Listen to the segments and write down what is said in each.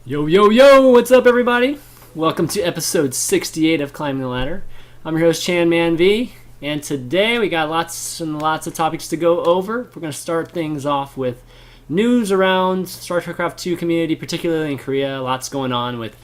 Yo, yo, yo! What's up, everybody? Welcome to episode 68 of Climbing the Ladder. I'm your host, ChanmanV, and today we got lots and lots of topics to go over. We're going to start things off with news around StarCraft 2 community, particularly in Korea. Lots going on with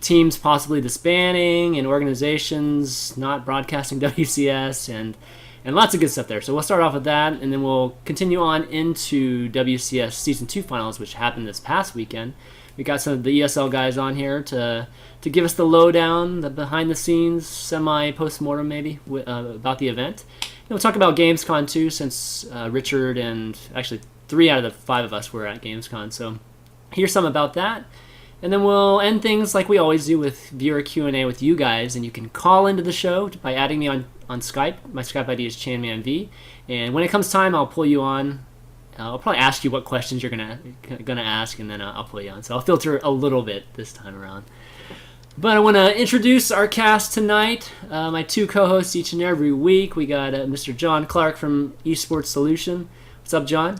teams possibly disbanding and organizations not broadcasting WCS and lots of good stuff there. So we'll start off with that, and then we'll continue on into WCS Season 2 finals, which happened this past weekend. We got some of the ESL guys on here to give us the lowdown, the behind-the-scenes, semi-post-mortem maybe, about the event. And we'll talk about GamesCom too, since Richard and actually 3 out of the 5 of us were at GamesCom. So here's some about that. And then we'll end things like we always do with viewer Q&A with you guys. And you can call into the show by adding me on Skype. My Skype ID is ChanmanV. And when it comes time, I'll pull you on. I'll probably ask you what questions you're gonna ask, and then I'll pull you on. So I'll filter a little bit this time around. But I want to introduce our cast tonight. My 2 co-hosts each and every week. We got Mr. John Clark from Esports Solution. What's up, John?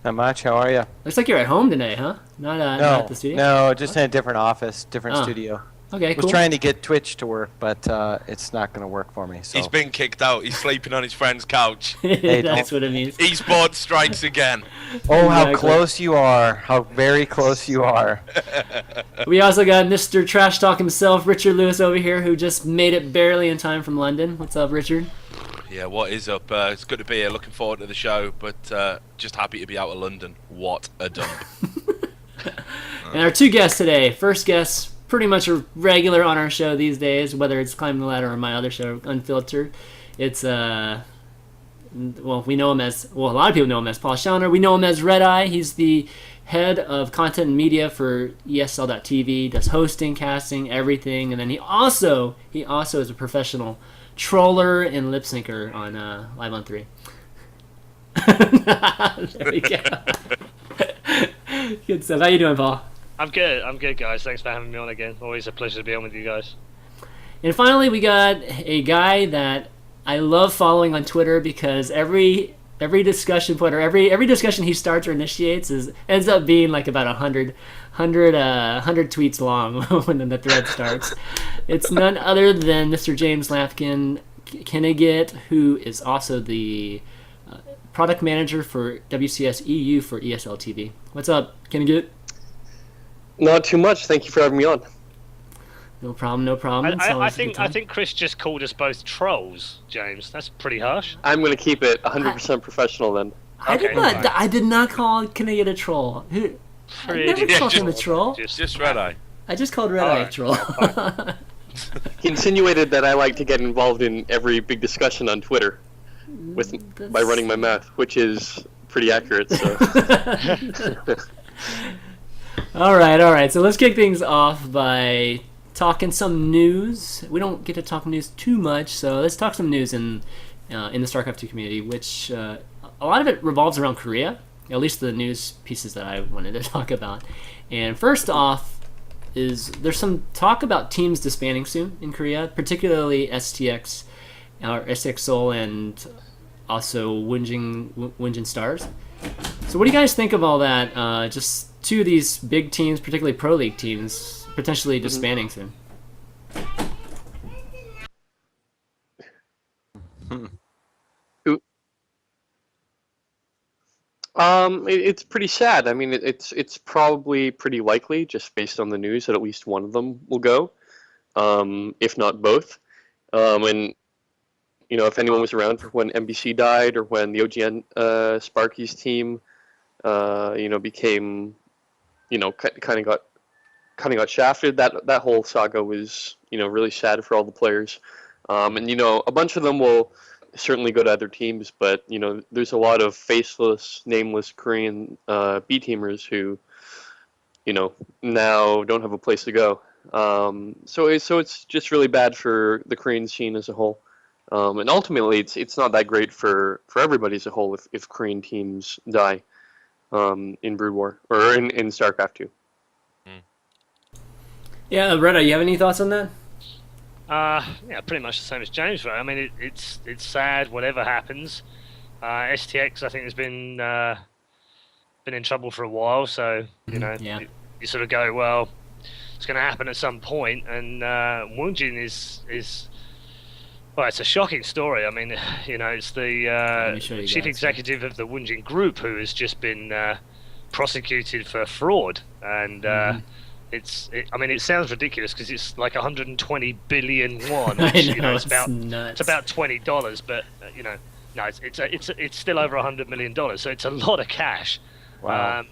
Not much. How are you? Looks like you're at home today, huh? Not at the studio? No, just in a different office, different studio. Okay, cool. I was trying to get Twitch to work, but it's not going to work for me. So. He's been kicked out. He's sleeping on his friend's couch. Hey, that's what it means. Esports strikes again. Oh, how close you are. How very close you are. We also got Mr. Trash Talk himself, Richard Lewis, over here, who just made it barely in time from London. What's up, Richard? Yeah, what is up? It's good to be here. Looking forward to the show, but just happy to be out of London. What a dump. And our 2 guests today. First guest, pretty much a regular on our show these days, whether it's Climbing the Ladder or my other show, Unfiltered. It's, we know him as, a lot of people know him as Paul Chaloner. We know him as ReDeYe. He's the head of content and media for ESL.TV, does hosting, casting, everything. And then he also is a professional troller and lip syncer on Live on 3. There we go. Good stuff. How you doing, Paul? I'm good, guys. Thanks for having me on again. Always a pleasure to be on with you guys. And finally, we got a guy that I love following on Twitter because every discussion point or every discussion he starts or initiates ends up being like about 100 tweets long when the thread starts. It's none other than Mr. James Lampkin, Kennigit, who is also the product manager for WCS EU for ESL TV. What's up, Kennigit? Not too much. Thank you for having me on. No problem. I think Chris just called us both trolls, James. That's pretty harsh. I'm going to keep it 100% professional then. I did not call Kennigit a troll. I never called him a troll. Just ReDeYe. I just called ReDeYe a troll. He insinuated that I like to get involved in every big discussion on Twitter by running my mouth, which is pretty accurate. So. All right. So let's kick things off by talking some news. We don't get to talk news too much, so let's talk some news in the StarCraft 2 community, which a lot of it revolves around Korea, at least the news pieces that I wanted to talk about. And first off there's some talk about teams disbanding soon in Korea, particularly STX, or STX Seoul, and also Woongjin Stars. So what do you guys think of all that? Just 2 of these big teams, particularly Pro League teams, potentially disbanding soon. It's pretty sad. I mean, it's probably pretty likely, just based on the news, that at least one of them will go, if not both. And if anyone was around for when MBC died or when the OGN Sparky's team, became, kind of got shafted. That whole saga was, really sad for all the players. And a bunch of them will certainly go to other teams, but there's a lot of faceless, nameless Korean B teamers who, now don't have a place to go. So it's just really bad for the Korean scene as a whole. And ultimately, it's not that great for everybody as a whole if Korean teams die in Brood War or in StarCraft 2. Yeah, ReDeYe, you have any thoughts on that? Yeah, pretty much the same as James. Right? I mean, it's sad. Whatever happens, STX I think has been in trouble for a while. So Yeah. you sort of go, well, it's going to happen at some point, and Wunjin is well, it's a shocking story. I mean, it's the chief executive of the Wunjin Group who has just been prosecuted for fraud, and I mean, it sounds ridiculous because it's like 120 billion won, which, I know, it's about nuts. it's about $20, but no, it's still over $100 million, so it's a lot of cash. Wow.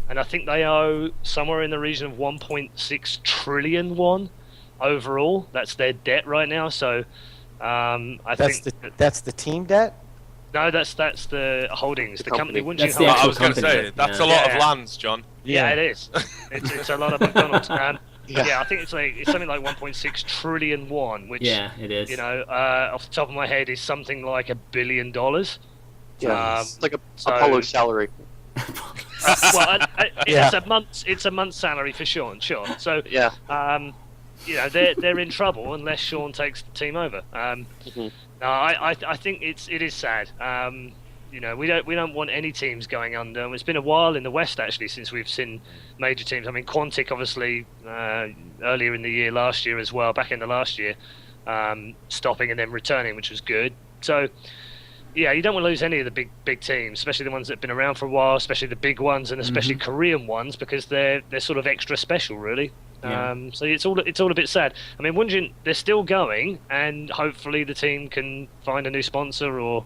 And I think they owe somewhere in the region of 1.6 trillion won overall. That's their debt right now. So That's the team debt. No, that's the holdings, the company. That's Wunjin the I actual was going to say company, that's yeah. a lot Yeah. of lands, John. Yeah, it is. It's a lot of McDonald's. Yeah. Yeah, I think it's something like 1.6 trillion won, which Yeah, it is. off the top of my head is something like $1 billion. Yeah, it's like a so- Apollo salary. Well, Yeah. it's a month's salary for Sean, sure. So Yeah. they're in trouble unless Sean takes the team over. Mhm. No, I think it is sad. We don't want any teams going under. It's been a while in the West actually since we've seen major teams. I mean, Quantic obviously earlier in the year, last year as well, back in the last year, stopping and then returning, which was good. So yeah, you don't want to lose any of the big teams, especially the ones that have been around for a while, especially the big ones and especially Korean ones, because they're sort of extra special, really. Yeah. So it's all a bit sad. I mean, Wunjin, they're still going, and hopefully the team can find a new sponsor or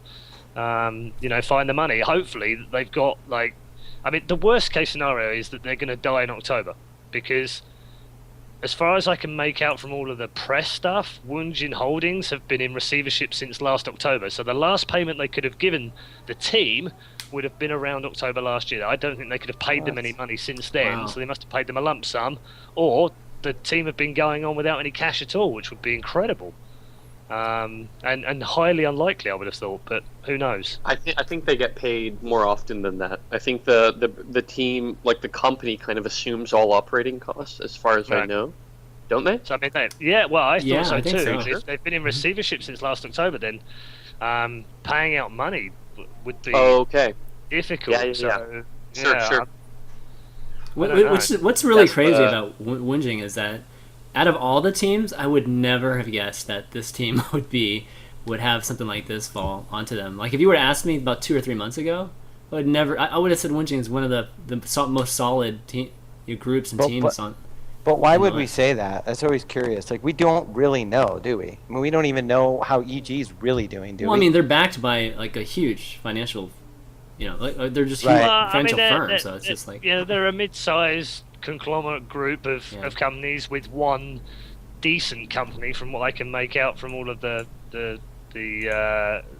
find the money. Hopefully they've got the worst case scenario is that they're going to die in October, because as far as I can make out from all of the press stuff, Wunjin Holdings have been in receivership since last October. So the last payment they could have given the team would have been around October last year. I don't think they could have paid them any money since then. Wow. So they must have paid them a lump sum, or the team have been going on without any cash at all, which would be incredible. And highly unlikely, I would have thought, but who knows? I think they get paid more often than that. I think the team, like the company, kind of assumes all operating costs, as far as I Right. know, don't they? So I mean, I Yeah, thought so I think too. so. If they've been in receivership since last October, then paying out money would be Oh, okay. difficult. Yeah, yeah, So, Sure, yeah, sure. What's really That's crazy the- about Wunjing is that out of all the teams, I would never have guessed that this team would have something like this fall onto them. Like if you were to ask me about 2 or 3 months ago, I would have said Wunjing is one of the most solid groups and teams on. But why would Right. we say that? That's always curious. Like, we don't really know, do we? I mean, we don't even know how EG is really doing, do Well, we? I mean, they're backed by like a huge financial, they're just Right. huge Well, I mean, financial firms. So it's just like they're a mid-sized conglomerate group of companies with one decent company, from what I can make out from all of the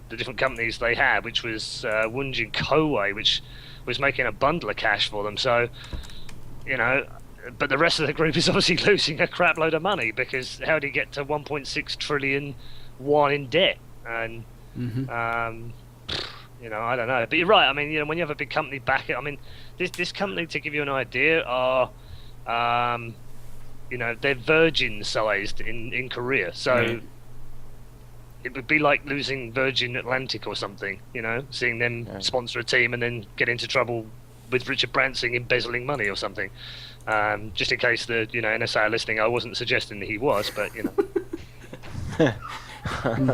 different companies they had, which was Wunjin Koei, which was making a bundle of cash for them. So, but the rest of the group is obviously losing a crap load of money, because how do you get to 1.6 trillion won in debt? And I don't know. But you're right. I mean, when you have a big company back it, I mean, this company, to give you an idea, are they're Virgin sized in Korea. So Right. it would be like losing Virgin Atlantic or something, seeing them sponsor a team and then get into trouble with Richard Branson embezzling money or something. Just in case the NSA are listening, I wasn't suggesting that he was, but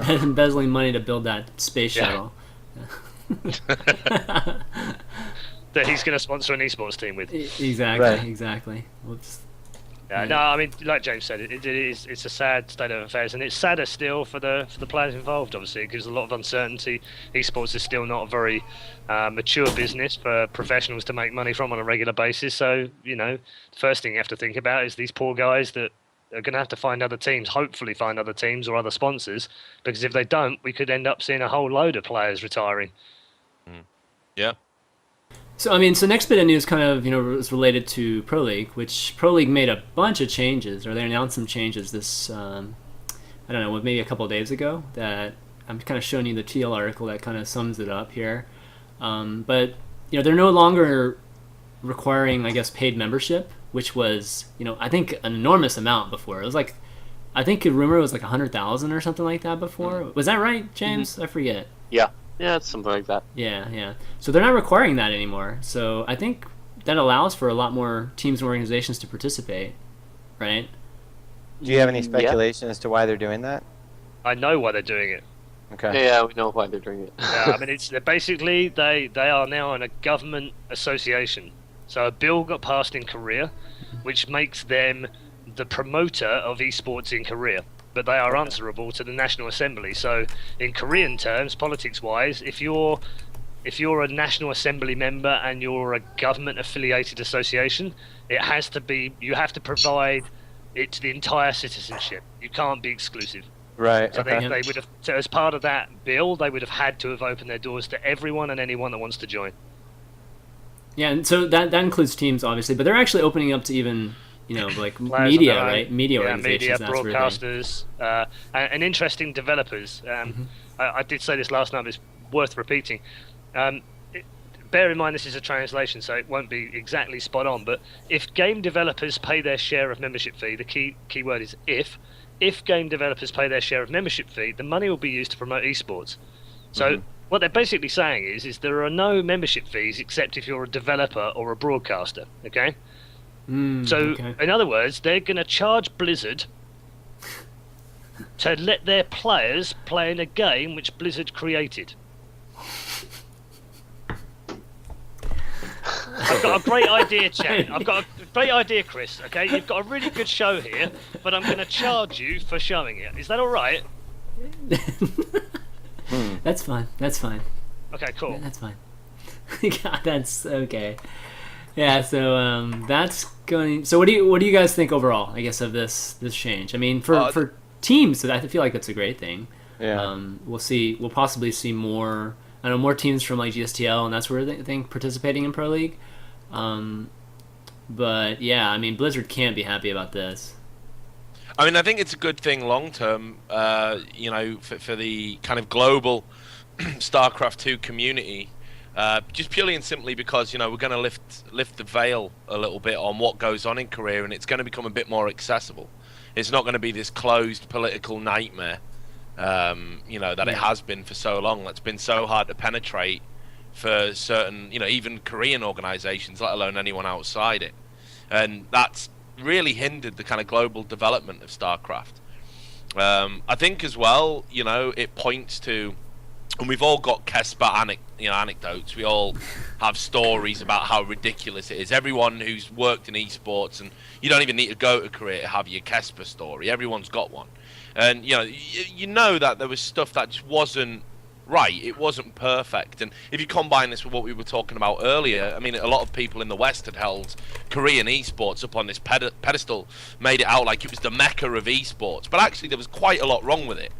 embezzling money to build that space Yeah. shuttle. that he's going to sponsor an esports team with. Exactly. Right. Exactly. Whoops. Yeah, no, I mean, like James said, it's a sad state of affairs, and it's sadder still for the players involved, obviously, because there's a lot of uncertainty. Esports is still not a very mature business for professionals to make money from on a regular basis. So, the first thing you have to think about is these poor guys that are going to have to find other teams, hopefully find other teams or other sponsors, because if they don't, we could end up seeing a whole load of players retiring. Yeah. So next bit of news kind of was related to Pro League, which Pro League made a bunch of changes, or they announced some changes this I don't know, maybe a couple of days ago. That I'm kind of showing you the TL article that kind of sums it up here. But they're no longer requiring, I guess, paid membership, which was I think an enormous amount before. It was like, I think a rumor was like 100,000 or something like that before. Was that right, James? I forget. Yeah, it's something like that. Yeah. So they're not requiring that anymore. So I think that allows for a lot more teams and organizations to participate, right? Do you have any Yeah. speculation as to why they're doing that? I know why they're doing it. Okay. Yeah, we know why they're doing it. Yeah, I mean, they're basically they are now in a government association. So a bill got passed in Korea, which makes them the promoter of esports in Korea. But they are answerable to the National Assembly. So in Korean terms, politics-wise, if you're a National Assembly member and you're a government-affiliated association, you have to provide it to the entire citizenship. You can't be exclusive. Right. So Okay. they would have, so as part of that bill, they would have had to have opened their doors to everyone and anyone that wants to join. Yeah, and so that includes teams, obviously, but they're actually opening up to even, like Players media, on their own. right? Media organizations, media, that sort of thing. broadcasters, and interesting developers. I did say this last night, but it's worth repeating. Bear in mind this is a translation, so it won't be exactly spot on, but if game developers pay their share of membership fee, the key word is if game developers pay their share of membership fee, the money will be used to promote esports. So what they're basically saying is there are no membership fees except if you're a developer or a broadcaster, okay? Okay. In other words, they're going to charge Blizzard to let their players play in a game which Blizzard created. I've got a great idea, Chan. I've got a great idea, Chris. Okay, you've got a really good show here, but I'm going to charge you for showing it. Is that all right? That's fine. That's fine. Okay, cool. Yeah, that's fine. Yeah, that's okay. Yeah, so that's going. So what do you guys think overall? I guess of this change. I mean, for teams, I feel like that's a great thing. Yeah. We'll possibly see more. I know more teams from like GSTL and that sort of thing participating in Pro League. But yeah, I mean, Blizzard can't be happy about this. I mean, I think it's a good thing long term, for the kind of global StarCraft 2 community, just purely and simply because, we're going to lift the veil a little bit on what goes on in Korea, and it's going to become a bit more accessible. It's not going to be this closed political nightmare, that it has been for so long. That's been so hard to penetrate for certain, even Korean organizations, let alone anyone outside it. And that's really hindered the kind of global development of StarCraft. I think as well, it points to, and we've all got Kesper anecdotes. We all have stories about how ridiculous it is. Everyone who's worked in esports, and you don't even need to go to Korea to have your Kesper story. Everyone's got one. And, you know that there was stuff that just wasn't right. It wasn't perfect. And if you combine this with what we were talking about earlier, I mean, a lot of people in the West had held Korean esports up on this pedestal, made it out like it was the mecca of esports. But actually, there was quite a lot wrong with it.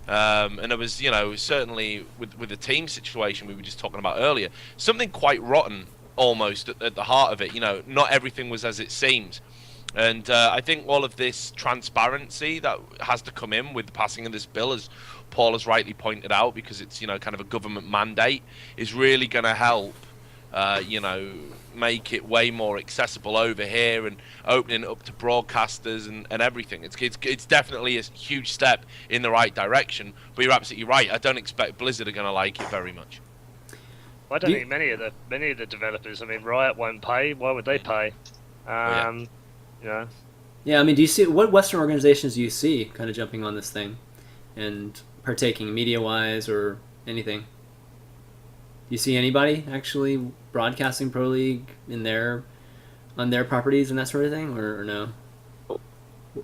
And there was, certainly with the team situation we were just talking about earlier, something quite rotten almost at the heart of it. Not everything was as it seemed. And I think all of this transparency that has to come in with the passing of this bill, as Paul has rightly pointed out, because it's, kind of a government mandate, is really going to help, make it way more accessible over here and opening it up to broadcasters and everything. It's definitely a huge step in the right direction, but you're absolutely right. I don't expect Blizzard are going to like it very much. I don't think many of the developers. I mean, Riot won't pay. Why would they pay? Yeah, I mean, do you see what Western organizations do you see kind of jumping on this thing and partaking media-wise or anything? Do you see anybody actually broadcasting Pro League on their properties and that sort of thing, or no?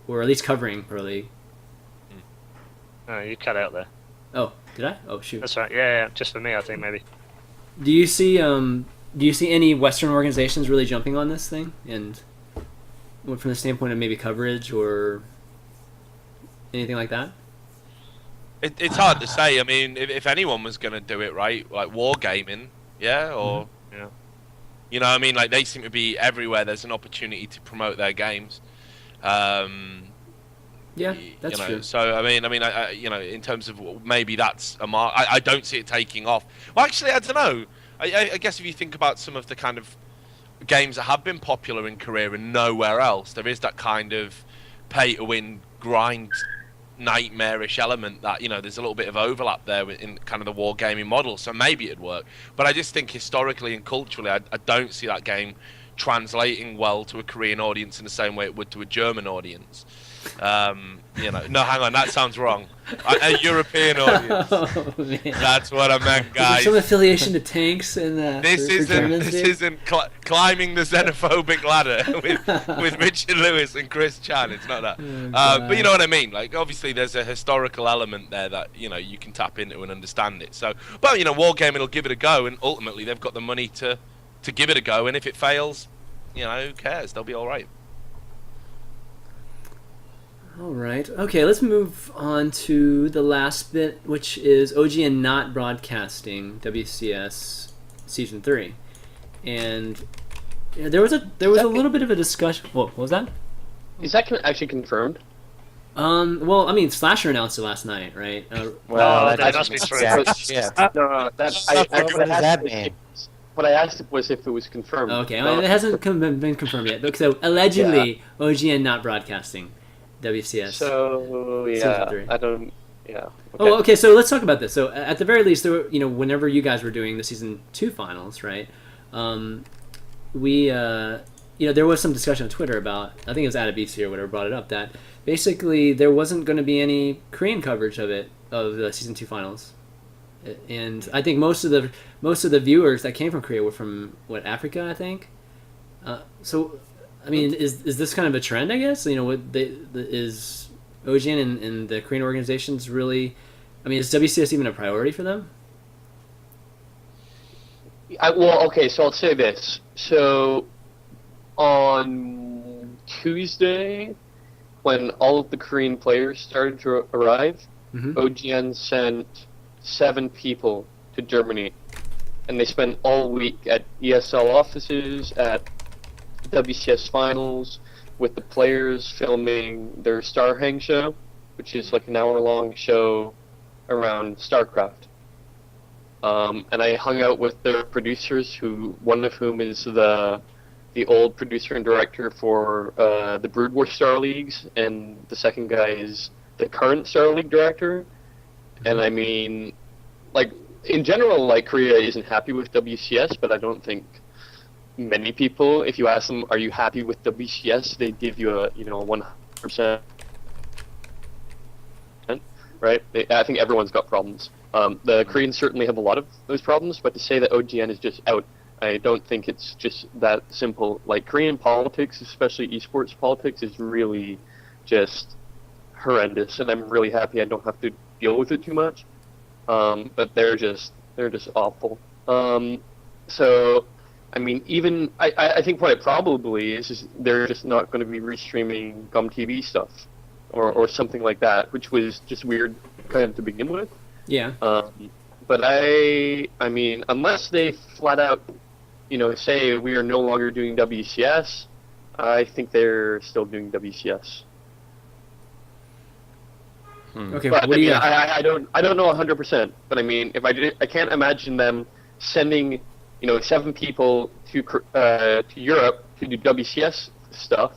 Or at least covering Pro League? Oh, you cut out there. Oh, did I? Oh, shoot. That's right. Yeah, just for me, I think maybe. Do you see any Western organizations really jumping on this thing, and from the standpoint of maybe coverage or anything like that? It's hard to say. I mean, if anyone was going to do it right, like wargaming, or I mean, like they seem to be everywhere. There's an opportunity to promote their games. Yeah, that's true. So I mean, in terms of maybe that's a mark. I don't see it taking off. Well, actually, I don't know. I guess if you think about some of the kind of games that have been popular in Korea and nowhere else, there is that kind of pay-to-win grind, nightmarish element that there's a little bit of overlap there in kind of the wargaming model. So maybe it'd work. But I just think historically and culturally, I don't see that game translating well to a Korean audience in the same way it would to a German audience. No, hang on, that sounds wrong. A European audience. Oh, man. That's what I meant, Is there guys. some affiliation to tanks and This isn't climbing the xenophobic ladder with Richard Lewis and Chris Chan. It's not that. But you know what I mean. Like, obviously, there's a historical element there that you can tap into and understand it. So, but Wargaming will give it a go, and ultimately they've got the money to give it a go. And if it fails, who cares? They'll be all right. All right. Okay, let's move on to the last bit, which is OGN not broadcasting WCS Season 3. And there was a little bit of a discussion. What was that? Is that actually confirmed? Well, I mean, Slasher announced it last night, right? Well, that must be true. No, what does that mean? What I asked was if it was confirmed. Okay, well, it hasn't been confirmed yet. But so, allegedly, OGN not broadcasting WCS. So, Season 3. I don't... Yeah. Okay. Oh, okay, so let's talk about this. So, at the very least, there were, whenever you guys were doing the Season 2 finals, right, there was some discussion on Twitter about, I think it was AdaBC or whatever brought it up, that basically there wasn't going to be any Korean coverage of the Season 2 finals. And I think most of the viewers that came from Korea were from, Africa, I think? So... I mean, is this kind of a trend, I guess? Is OGN and the Korean organizations really... I mean, is WCS even a priority for them? Okay, so I'll say this. So, on Tuesday, when all of the Korean players started to arrive, OGN sent 7 people to Germany. And they spent all week at ESL offices, at WCS finals, with the players filming their Star Hang show, which is like an hour-long show around StarCraft. And I hung out with their producers, one of whom is the old producer and director for the Brood War Star Leagues, and the second guy is the current Star League director. And I mean, like, in general, like, Korea isn't happy with WCS, but I don't think many people, if you ask them, are you happy with WCS, they give you a 100%, right? I think everyone's got problems. The Koreans certainly have a lot of those problems, but to say that OGN is just out, I don't think it's just that simple. Like, Korean politics, especially esports politics, is really just horrendous, and I'm really happy I don't have to deal with it too much. But they're just awful. So, I mean, even I think what it probably is they're just not going to be restreaming GamTV stuff or something like that, which was just weird kind of to begin with. Yeah. But I mean, unless they flat out, say we are no longer doing WCS, I think they're still doing WCS. Okay. But What do you got? I don't know 100%. But I mean, I can't imagine them sending 7 people to Europe to do WCS stuff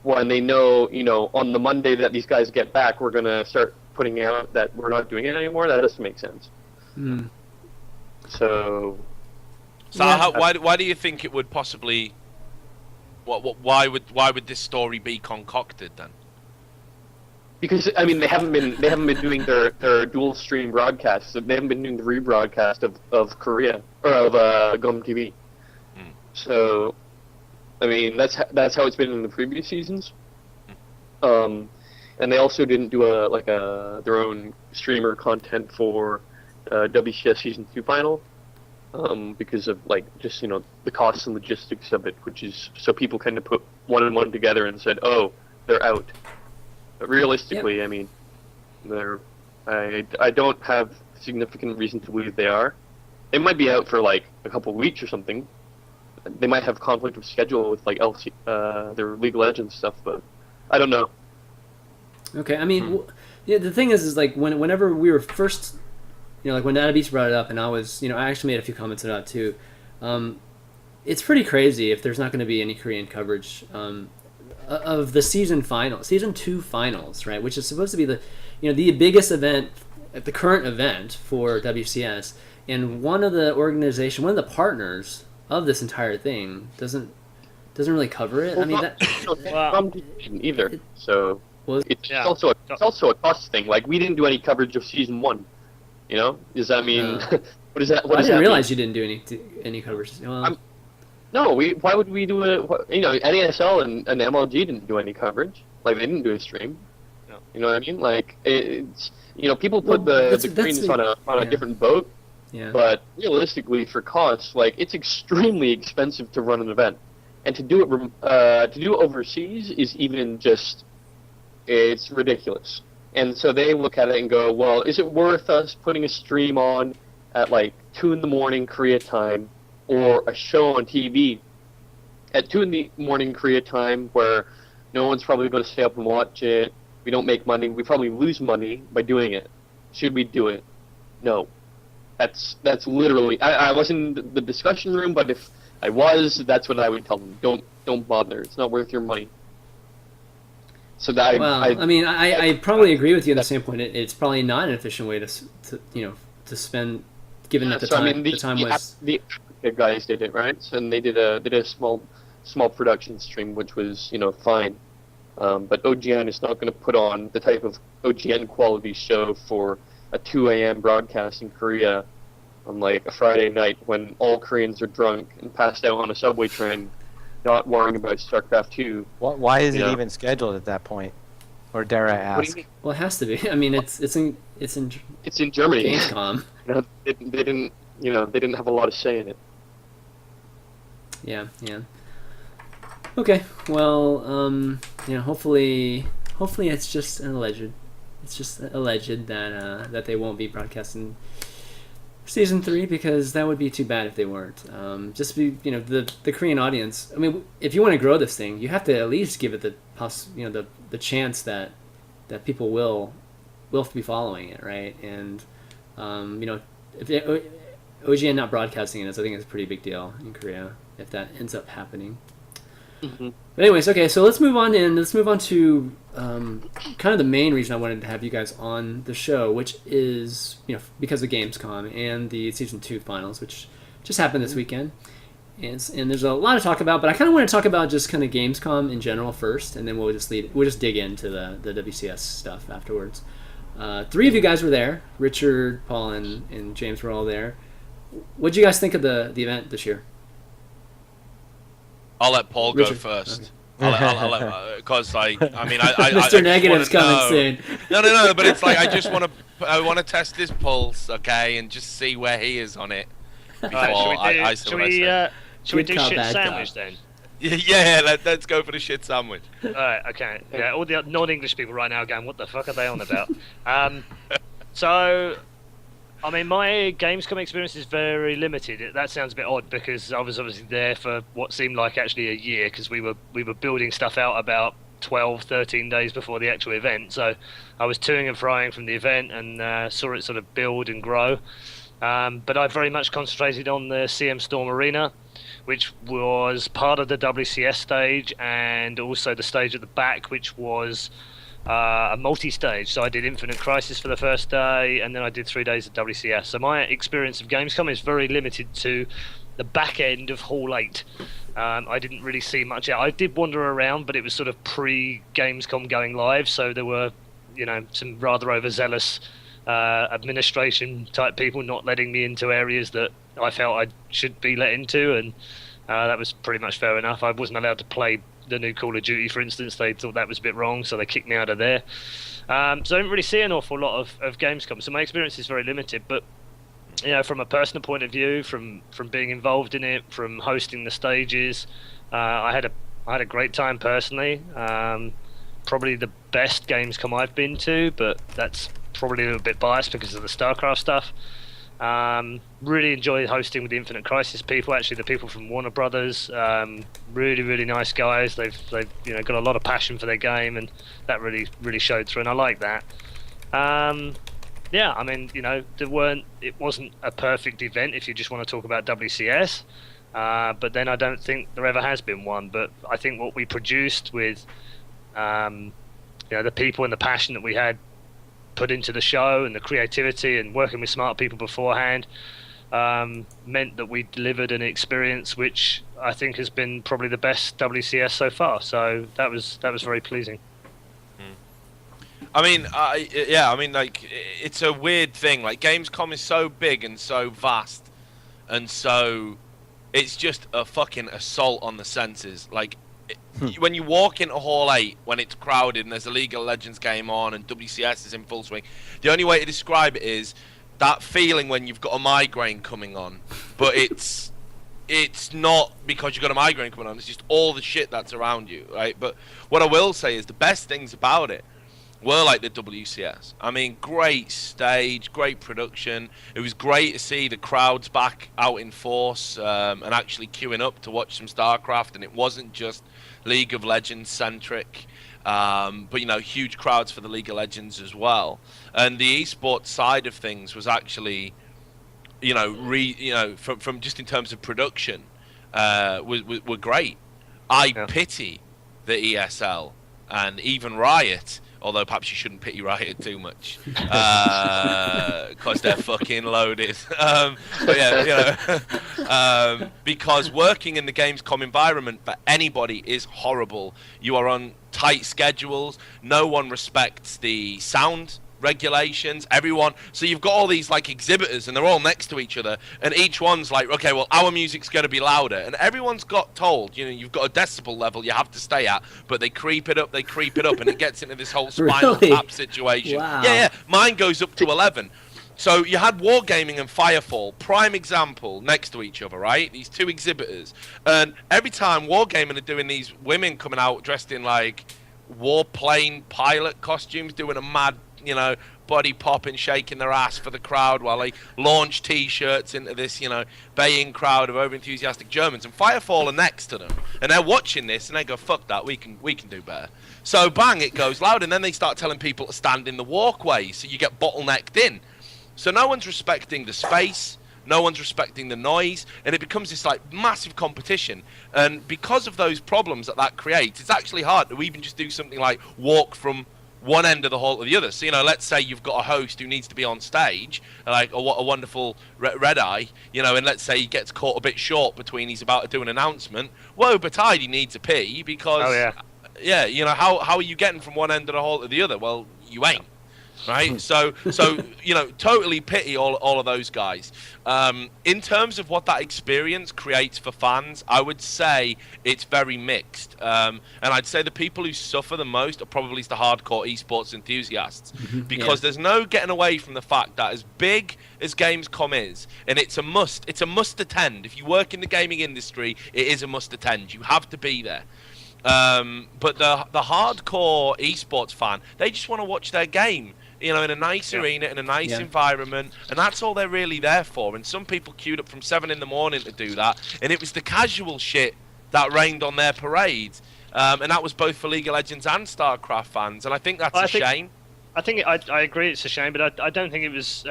when they know, on the Monday that these guys get back, we're gonna start putting out that we're not doing it anymore. That doesn't make sense. So Yeah. why do you think it would possibly? Why would this story be concocted then? because I mean they haven't been doing their dual stream broadcasts. They haven't been doing the rebroadcast of Korea or of GamTV. So, I mean that's how it's been in the previous seasons. And they also didn't do their own streamer content for WCS Season 2 final because of just the costs and logistics of it, which is so people kind of put one and one together and said, oh, they're out. But realistically, I mean, I don't have significant reason to believe they are. They might be out for a couple of weeks or something. They might have conflict of schedule with LC, their League of Legends stuff, but I don't know. Okay, I mean, the thing is whenever we were first, when AdaBC brought it up, and I was, I actually made a few comments about it too. It's pretty crazy if there's not going to be any Korean coverage of the season 2 finals, right? Which is supposed to be the biggest event, the current event for WCS, and one of the partners of this entire thing doesn't really cover it. I mean, that Gamescom didn't either. So well, it's Yeah. also a cost thing. Like we didn't do any coverage of season 1. You know, does that mean what does that? What I does didn't that realize mean? you didn't do any coverage. Well, No, why would we do it? You know, NASL and MLG didn't do any coverage. Like they didn't do a stream. No. You know what I mean? Like it's people put Well, the Koreans on a yeah. different boat, yeah. but realistically for costs, like it's extremely expensive to run an event, and to do it overseas is even just it's ridiculous. And so they look at it and go, well, is it worth us putting a stream on at like 2 a.m. Korea time, or a show on TV at 2 a.m. Korea time where no one's probably going to stay up and watch it? We don't make money. We probably lose money by doing it. Should we do it? No. That's literally. I wasn't in the discussion room, but if I was, that's what I would tell them. Don't bother. It's not worth your money. So that I probably agree with you on the standpoint. It's probably not an efficient way to spend, given that the time was. The guys did it right, so, and they did a small production stream, which was fine. But OGN is not going to put on the type of OGN quality show for a 2 a.m. broadcast in Korea on like a Friday night when all Koreans are drunk and passed out on a subway train, not worrying about StarCraft 2. Why is it even scheduled at that point? Or dare I ask? What do you mean? Well, it has to be. I mean, it's in It's in Germany. GamesCom. They didn't have a lot of say in it. Yeah. Okay. Well, hopefully it's just alleged. It's just alleged that they won't be broadcasting season 3, because that would be too bad if they weren't. Just be the Korean audience. I mean, if you want to grow this thing, you have to at least give it the chance that people will be following it, right? And if OGN not broadcasting it, I think it's a pretty big deal in Korea if that ends up happening. Mm-hmm. But anyways, okay, so let's move on to kind of the main reason I wanted to have you guys on the show, which is because of Gamescom and the season 2 finals, which just happened this weekend. And there's a lot to talk about, but I kind of want to talk about just kind of Gamescom in general first, and then we'll just dig into the WCS stuff afterwards. 3 of you guys were there. Richard, Paul, and James were all there. What did you guys think of the event this year? I'll let Paul go Richard. first. Okay. I'll let because I Mr. Negative's coming soon. No, but it's like I want to test his pulse, okay, and just see where he is on it before I say what I say. Should we do Good cop, shit bad sandwich cop. then? Yeah, let's go for the shit sandwich. Alright, okay. Yeah, all the non-English people right now are going, what the fuck are they on about? So, I mean, my Gamescom experience is very limited. That sounds a bit odd because I was obviously there for what seemed like actually a year, because we were building stuff out about 12, 13 days before the actual event. So I was toing and frying from the event and saw it sort of build and grow. But I very much concentrated on the CM Storm Arena, which was part of the WCS stage and also the stage at the back, which was a multi-stage. So I did Infinite Crisis for the first day, and then I did 3 days of WCS. So my experience of Gamescom is very limited to the back end of Hall 8. I didn't really see much out. I did wander around, but it was sort of pre-Gamescom going live, so there were, some rather overzealous administration type people not letting me into areas that I felt I should be let into, and that was pretty much fair enough. I wasn't allowed to play the new Call of Duty, for instance. They thought that was a bit wrong, so they kicked me out of there. So I didn't really see an awful lot of Gamescom, so my experience is very limited. But from a personal point of view, from being involved in it, from hosting the stages, I had a great time personally. Probably the best Gamescom I've been to, but that's probably a little bit biased because of the StarCraft stuff. Really enjoyed hosting with the Infinite Crisis people. Actually, the people from Warner Brothers, really, really nice guys. They've got a lot of passion for their game, and that really showed through. And I like that. Yeah, I mean, it wasn't a perfect event if you just want to talk about WCS. But then I don't think there ever has been one. But I think what we produced with, the people and the passion that we had put into the show and the creativity and working with smart people beforehand, meant that we delivered an experience which I think has been probably the best WCS so far. So that was very pleasing. I mean, I mean, like, it's a weird thing. Like, Gamescom is so big and so vast, and so it's just a fucking assault on the senses. Like, when you walk into Hall 8, when it's crowded and there's a League of Legends game on and WCS is in full swing, the only way to describe it is that feeling when you've got a migraine coming on, but it's not because you've got a migraine coming on. It's just all the shit that's around you, right? But what I will say is the best things about it were like the WCS. I mean, great stage, great production. It was great to see the crowds back out in force and actually queuing up to watch some StarCraft, and it wasn't just League of Legends centric, but, you know, huge crowds for the League of Legends as well. And the esports side of things was actually, you know, from just in terms of production, were great. I pity the ESL and even Riot. Although perhaps you shouldn't pity Riot too much, because they're fucking loaded. But yeah, you know, because working in the Gamescom environment for anybody is horrible. You are on tight schedules. No one respects the sound regulations, everyone. So you've got all these like exhibitors, and they're all next to each other, and each one's like, okay, well, our music's going to be louder, and everyone's got told, you know, you've got a decibel level you have to stay at, but they creep it up, and it gets into this whole spinal tap situation. Wow. Yeah, mine goes up to 11. So you had Wargaming and Firefall, prime example, next to each other, right? These two exhibitors, and every time Wargaming are doing these women coming out dressed in like warplane pilot costumes, doing a mad, you know, body popping, shaking their ass for the crowd while they launch T-shirts into this, you know, baying crowd of over-enthusiastic Germans. And Firefall are next to them, and they're watching this, and they go, "Fuck that, we can do better." So bang, it goes loud, and then they start telling people to stand in the walkway, so you get bottlenecked in. So no one's respecting the space, no one's respecting the noise, and it becomes this like massive competition. And because of those problems that creates, it's actually hard to even just do something like walk from one end of the hall to the other. So, you know, let's say you've got a host who needs to be on stage, like a wonderful ReDeYe, you know, and let's say he gets caught a bit short between he's about to do an announcement. Woe betide, he needs a pee because, yeah, you know, how are you getting from one end of the hall to the other? Well, you ain't. Right, so you know, totally pity all of those guys. In terms of what that experience creates for fans, I would say it's very mixed. And I'd say the people who suffer the most are probably the hardcore esports enthusiasts, because there's no getting away from the fact that as big as Gamescom is, and it's a must attend. If you work in the gaming industry, it is a must attend. You have to be there. But the hardcore esports fan, they just want to watch their game, you know, in a nice arena, in a nice environment, and that's all they're really there for. And some people queued up from 7 in the morning to do that, and it was the casual shit that rained on their parade, and that was both for League of Legends and StarCraft fans, and I think that's a shame. I agree it's a shame, but I don't think it was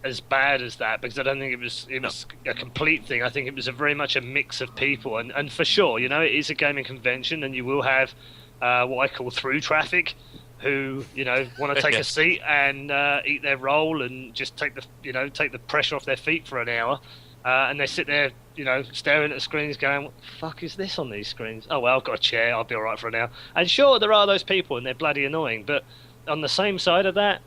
as bad as that, because I don't think it was a complete thing. I think it was very much a mix of people, and for sure, you know, it is a gaming convention, and you will have what I call through traffic, who, you know, want to take a seat and eat their roll and just take the pressure off their feet for an hour, and they sit there, you know, staring at the screens going, "What the fuck is this on these screens? Oh well, I've got a chair, I'll be alright for an hour." And sure, there are those people, and they're bloody annoying, but on the same side of that,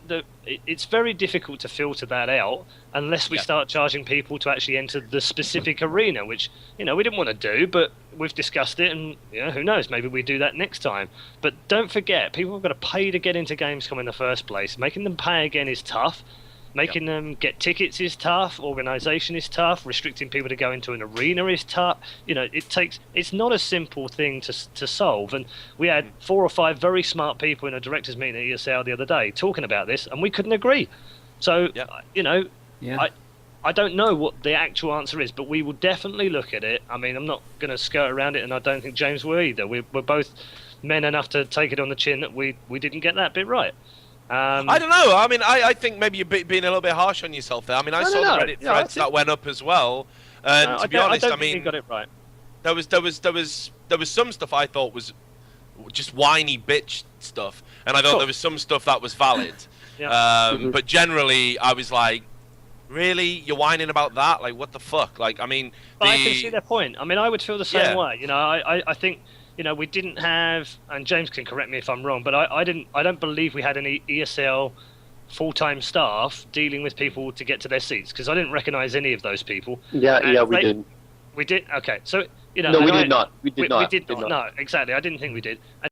it's very difficult to filter that out unless we start charging people to actually enter the specific arena, which, you know, we didn't want to do, but we've discussed it, and, you know, who knows, maybe we do that next time. But don't forget, people have got to pay to get into Gamescom in the first place. Making them pay again is tough. Making them get tickets is tough. Organisation is tough. Restricting people to go into an arena is tough. You know, it's not a simple thing to solve. And we had 4 or 5 very smart people in a directors meeting at ESL the other day talking about this, and we couldn't agree. So, you know, I don't know what the actual answer is, but we will definitely look at it. I mean, I'm not going to skirt around it, and I don't think James will either. We're both men enough to take it on the chin that we didn't get that bit right. I don't know. I mean, I think maybe you're being a little bit harsh on yourself there. I mean, I saw the Reddit threads that went up as well, and to be honest, I mean, you got it right. There was some stuff I thought was just whiny bitch stuff, and I thought there was some stuff that was valid. But generally, I was like, Really, you're whining about that? Like, what the fuck? Like, I mean, But I can see their point. I mean, I would feel the same Yeah. way. You know, I think, you know, we didn't have, and James can correct me if I'm wrong, but I don't believe we had any ESL full-time staff dealing with people to get to their seats, because I didn't recognise any of those people. Yeah, And yeah, we they- did. We did. Okay, so you know. No, and we did not. We did not. We did not. No, exactly. I didn't think we did. And